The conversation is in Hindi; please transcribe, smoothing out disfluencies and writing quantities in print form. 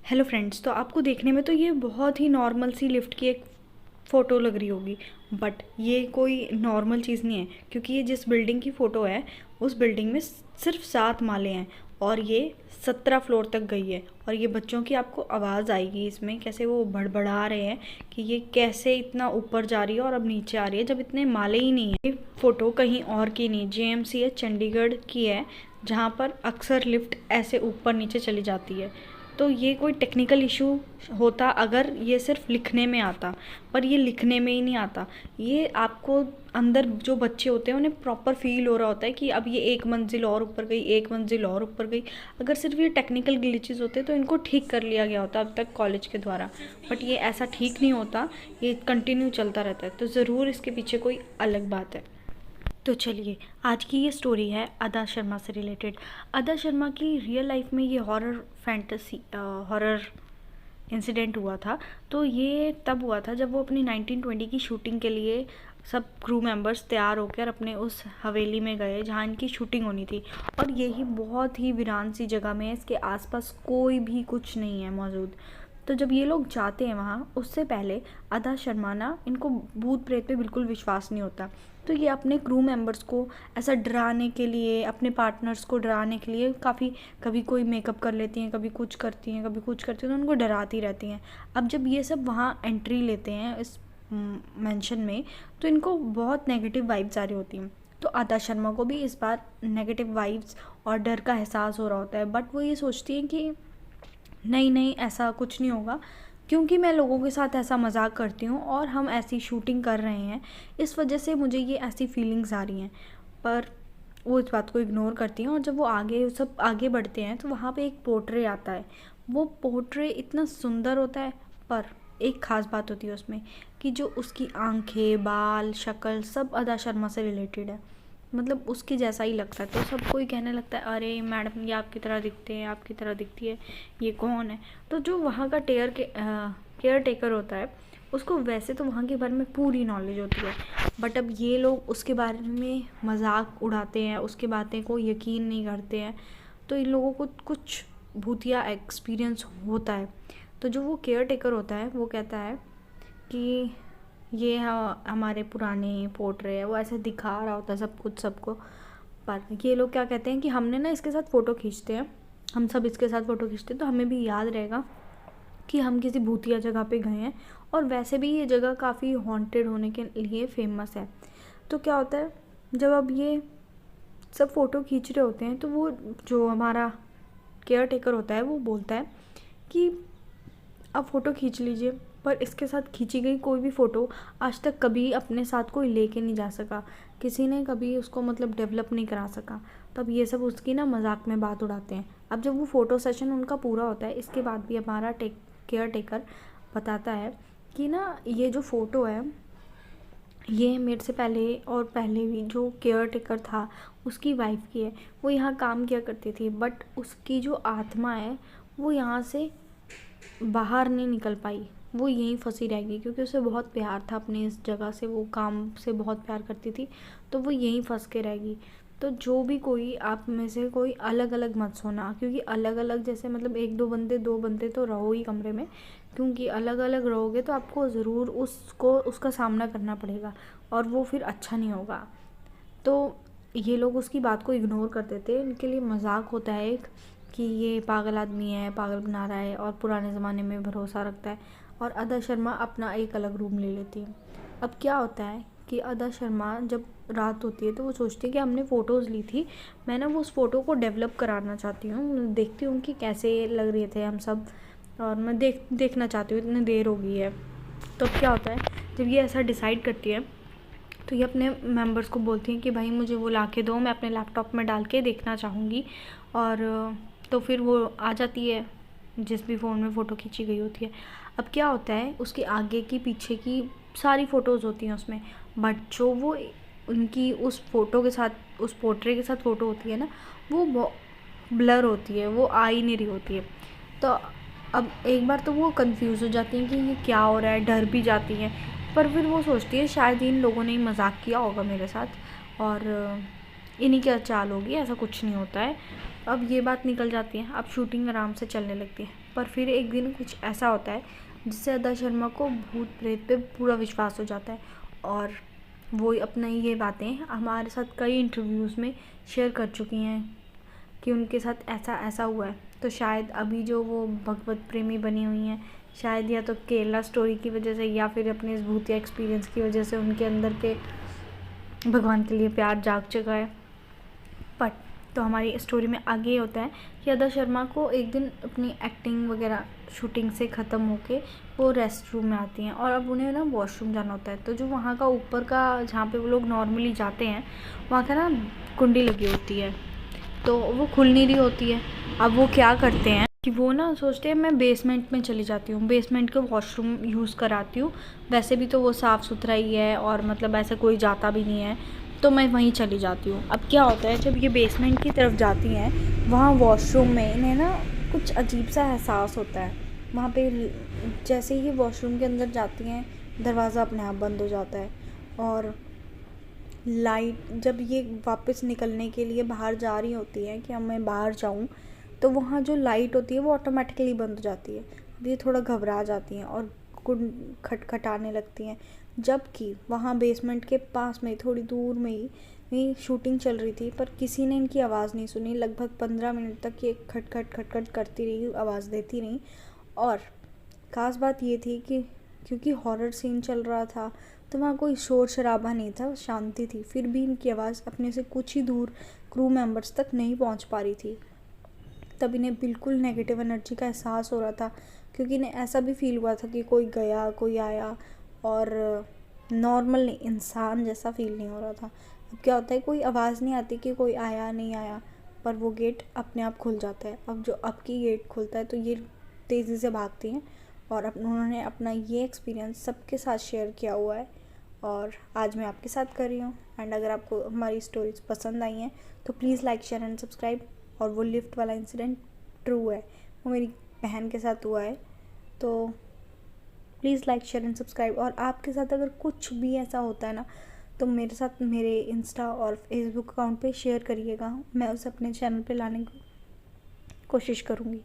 हेलो फ्रेंड्स, तो आपको देखने में तो ये बहुत ही नॉर्मल सी लिफ्ट की एक फ़ोटो लग रही होगी। बट ये कोई नॉर्मल चीज़ नहीं है, क्योंकि ये जिस बिल्डिंग की फ़ोटो है उस बिल्डिंग में सिर्फ 7 माले हैं और ये 17 फ्लोर तक गई है। और ये बच्चों की आपको आवाज़ आएगी इसमें, कैसे वो बड़बड़ा रहे हैं कि ये कैसे इतना ऊपर जा रही है और अब नीचे आ रही है जब इतने माले ही नहीं है। ये फ़ोटो कहीं और की नहीं, JMCH चंडीगढ़ की है, जहाँ पर अक्सर लिफ्ट ऐसे ऊपर नीचे चली जाती है। तो ये कोई टेक्निकल इशू होता अगर ये सिर्फ लिखने में आता, पर ये लिखने में ही नहीं आता। ये आपको अंदर जो बच्चे होते हैं उन्हें प्रॉपर फील हो रहा होता है कि अब ये एक मंजिल और ऊपर गई, एक मंजिल और ऊपर गई। अगर सिर्फ ये टेक्निकल ग्लिचेस होते तो इनको ठीक कर लिया गया होता अब तक कॉलेज के द्वारा, बट ये ऐसा ठीक नहीं होता, ये कंटिन्यू चलता रहता है। तो ज़रूर इसके पीछे कोई अलग बात है। तो चलिए, आज की ये स्टोरी है अदा शर्मा से रिलेटेड। अदा शर्मा की रियल लाइफ में ये हॉरर इंसिडेंट हुआ था। तो ये तब हुआ था जब वो अपनी 1920 की शूटिंग के लिए सब क्रू मेंबर्स तैयार होकर अपने उस हवेली में गए जहाँ इनकी शूटिंग होनी थी। और यही बहुत ही वीरान सी जगह में है, इसके आसपास कोई भी कुछ नहीं है मौजूद। तो जब ये लोग जाते हैं वहाँ, उससे पहले अदा शर्मा ना, इनको भूत प्रेत पे बिल्कुल विश्वास नहीं होता। तो ये अपने क्रू मेंबर्स को ऐसा डराने के लिए, अपने पार्टनर्स को डराने के लिए काफ़ी, कभी कोई मेकअप कर लेती हैं, कभी कुछ करती हैं, कभी कुछ करती हैं, तो उनको डराती रहती हैं। अब जब ये सब वहाँ एंट्री लेते हैं इस मेंशन में, तो इनको बहुत नेगेटिव वाइब्स आ रही होती हैं। तो अदा शर्मा को भी इस बार नेगेटिव वाइब्स और डर का एहसास हो रहा होता है, बट वो ये सोचती हैं कि नहीं नहीं, ऐसा कुछ नहीं होगा, क्योंकि मैं लोगों के साथ ऐसा मजाक करती हूँ और हम ऐसी शूटिंग कर रहे हैं, इस वजह से मुझे ये ऐसी फीलिंग्स आ रही हैं। पर वो इस बात को इग्नोर करती हैं। और जब वो सब आगे बढ़ते हैं तो वहाँ पे एक पोर्ट्रे आता है। वो पोर्ट्रे इतना सुंदर होता है, पर एक ख़ास बात होती है उसमें कि जो उसकी आंखें, बाल, शक्ल सब अदा शर्मा से रिलेटेड है, मतलब उसके जैसा ही लगता है। तो सब कोई कहने लगता है, अरे मैडम ये आपकी तरह दिखते हैं, आपकी तरह दिखती है, ये कौन है। तो जो वहाँ का केयर टेकर होता है, उसको वैसे तो वहाँ के बारे में पूरी नॉलेज होती है, बट अब ये लोग उसके बारे में मजाक उड़ाते हैं, उसकी बातें को यकीन नहीं करते हैं। तो इन लोगों को कुछ भूतिया एक्सपीरियंस होता है। तो जो वो केयर टेकर होता है वो कहता है कि ये हमारे पुराने पोर्ट्रे है, वो ऐसे दिखा रहा होता है सब कुछ सबको। पर ये लोग क्या कहते हैं कि हमने ना इसके साथ फ़ोटो खींचते हैं, हम सब इसके साथ फ़ोटो खींचते हैं तो हमें भी याद रहेगा कि हम किसी भूतिया जगह पे गए हैं। और वैसे भी ये जगह काफ़ी हॉन्टेड होने के लिए फेमस है। तो क्या होता है, जब अब ये सब फ़ोटो खींच रहे होते हैं तो वो जो हमारा केयर टेकर होता है वो बोलता है कि अब फ़ोटो खींच लीजिए, पर इसके साथ खींची गई कोई भी फ़ोटो आज तक कभी अपने साथ कोई लेके नहीं जा सका, किसी ने कभी उसको मतलब डेवलप नहीं करा सका। तब ये सब उसकी ना मजाक में बात उड़ाते हैं। अब जब वो फ़ोटो सेशन उनका पूरा होता है, इसके बाद भी हमारा केयर टेकर बताता है कि ना, ये जो फ़ोटो है ये मेरे से पहले और पहले भी जो केयर टेकर था उसकी वाइफ की है। वो यहाँ काम किया करती थी, बट उसकी जो आत्मा है वो यहाँ से बाहर नहीं निकल पाई, वो यहीं फंसी रह गई, क्योंकि उसे बहुत प्यार था अपनी इस जगह से, वो काम से बहुत प्यार करती थी, तो वो यहीं फंस के रह गई। तो जो भी कोई आप में से कोई अलग अलग मत सोना, क्योंकि अलग अलग जैसे मतलब एक दो बंदे तो रहो ही कमरे में, क्योंकि अलग अलग रहोगे तो आपको ज़रूर उसका सामना करना पड़ेगा और वो फिर अच्छा नहीं होगा। तो ये लोग उसकी बात को इग्नोर कर देते हैं, इनके लिए मजाक होता है एक कि ये पागल आदमी है, पागल बना रहा है और पुराने ज़माने में भरोसा रखता है। और अदा शर्मा अपना एक अलग रूम ले लेती है। अब क्या होता है कि अदा शर्मा जब रात होती है तो वो सोचती है कि हमने फ़ोटोज़ ली थी, मैं ना वो उस फ़ोटो को डेवलप कराना चाहती हूँ, देखती हूँ कि कैसे लग रहे थे हम सब, और मैं देखना चाहती हूँ, इतनी देर हो गई है। तो अब क्या होता है, जब ये ऐसा डिसाइड करती है तो ये अपने मेंबर्स को बोलती हैं कि भाई मुझे वो ला के दो, मैं अपने लैपटॉप में डाल के देखना चाहूँगी। और तो फिर वो आ जाती है जिस भी फ़ोन में फ़ोटो खींची गई होती है। अब क्या होता है, उसके आगे की पीछे की सारी फ़ोटोज़ होती हैं उसमें, बट जो वो उनकी उस फ़ोटो के साथ, उस पोर्ट्रे के साथ फ़ोटो होती है ना, वो ब्लर होती है, वो आ ही नहीं रही होती है। तो अब एक बार तो वो कंफ्यूज हो जाती हैं कि ये क्या हो रहा है, डर भी जाती हैं, पर फिर वो सोचती है शायद इन लोगों ने ही मजाक किया होगा मेरे साथ और इन्हीं की चाल होगी, ऐसा कुछ नहीं होता है। अब ये बात निकल जाती है, अब शूटिंग आराम से चलने लगती है। पर फिर एक दिन कुछ ऐसा होता है जिससे अदा शर्मा को भूत प्रेत पे पूरा विश्वास हो जाता है, और वो अपना ये बातें हमारे साथ कई इंटरव्यूज़ में शेयर कर चुकी हैं कि उनके साथ ऐसा ऐसा हुआ है। तो शायद अभी जो वो भगवत प्रेमी बनी हुई हैं, शायद या तो केरला स्टोरी की वजह से या फिर अपने इस भूतिया एक्सपीरियंस की वजह से उनके अंदर के भगवान के लिए प्यार जाग चुका है। बट तो हमारी स्टोरी में आगे ये होता है कि अदा शर्मा को एक दिन अपनी एक्टिंग वगैरह शूटिंग से ख़त्म होके वो रेस्ट रूम में आती हैं, और अब उन्हें ना वॉशरूम जाना होता है। तो जो वहाँ का ऊपर का जहाँ पे वो लोग नॉर्मली जाते हैं वहाँ का ना कुंडी लगी होती है, तो वो खुल नहीं रही होती है। अब वो क्या करते हैं कि वो ना सोचते हैं मैं बेसमेंट में चली जाती हूँ, बेसमेंट का वॉशरूम यूज़ कराती हूँ, वैसे भी तो वो साफ़ सुथरा ही है और मतलब ऐसा कोई जाता भी नहीं है, तो मैं वहीं चली जाती हूँ। अब क्या होता है, जब ये बेसमेंट की तरफ जाती हैं वहाँ वॉशरूम में इन्हें ना कुछ अजीब सा एहसास होता है। वहाँ पे जैसे ही वॉशरूम के अंदर जाती हैं दरवाज़ा अपने आप बंद हो जाता है, और लाइट जब ये वापस निकलने के लिए बाहर जा रही होती है कि अब मैं बाहर जाऊँ, तो वहाँ जो लाइट होती है वो ऑटोमेटिकली बंद हो जाती है। ये थोड़ा घबरा जाती हैं और खटखटाने लगती हैं, जबकि वहाँ बेसमेंट के पास में थोड़ी दूर में ही शूटिंग चल रही थी, पर किसी ने इनकी आवाज़ नहीं सुनी। लगभग 15 मिनट तक ये खटखट खटखट करती रही, आवाज़ देती रही। और ख़ास बात ये थी कि क्योंकि हॉरर सीन चल रहा था तो वहाँ कोई शोर शराबा नहीं था, शांति थी, फिर भी इनकी आवाज़ अपने से कुछ ही दूर क्रू मेंबर्स तक नहीं पहुँच पा रही थी। तब इन्हें बिल्कुल नेगेटिव एनर्जी का एहसास हो रहा था, क्योंकि इन्हें ऐसा भी फील हुआ था कि कोई गया कोई आया, और नॉर्मल नहीं, इंसान जैसा फील नहीं हो रहा था। अब क्या होता है, कोई आवाज़ नहीं आती कि कोई आया नहीं आया, पर वो गेट अपने आप खुल जाता है। अब जो अब की गेट खुलता है तो ये तेज़ी से भागती हैं, और उन्होंने अपना ये एक्सपीरियंस सबके साथ शेयर किया हुआ है, और आज मैं आपके साथ कर रही हूँ। एंड अगर आपको हमारी स्टोरीज पसंद आई हैं तो please like share and subscribe. और वो लिफ्ट वाला इंसिडेंट ट्रू है, वो मेरी बहन के साथ हुआ है, तो please like share and subscribe. और आपके साथ अगर कुछ भी ऐसा होता है ना, तो मेरे साथ मेरे इंस्टा और फेसबुक अकाउंट पे शेयर करिएगा, मैं उसे अपने चैनल पे लाने की कोशिश करूँगी।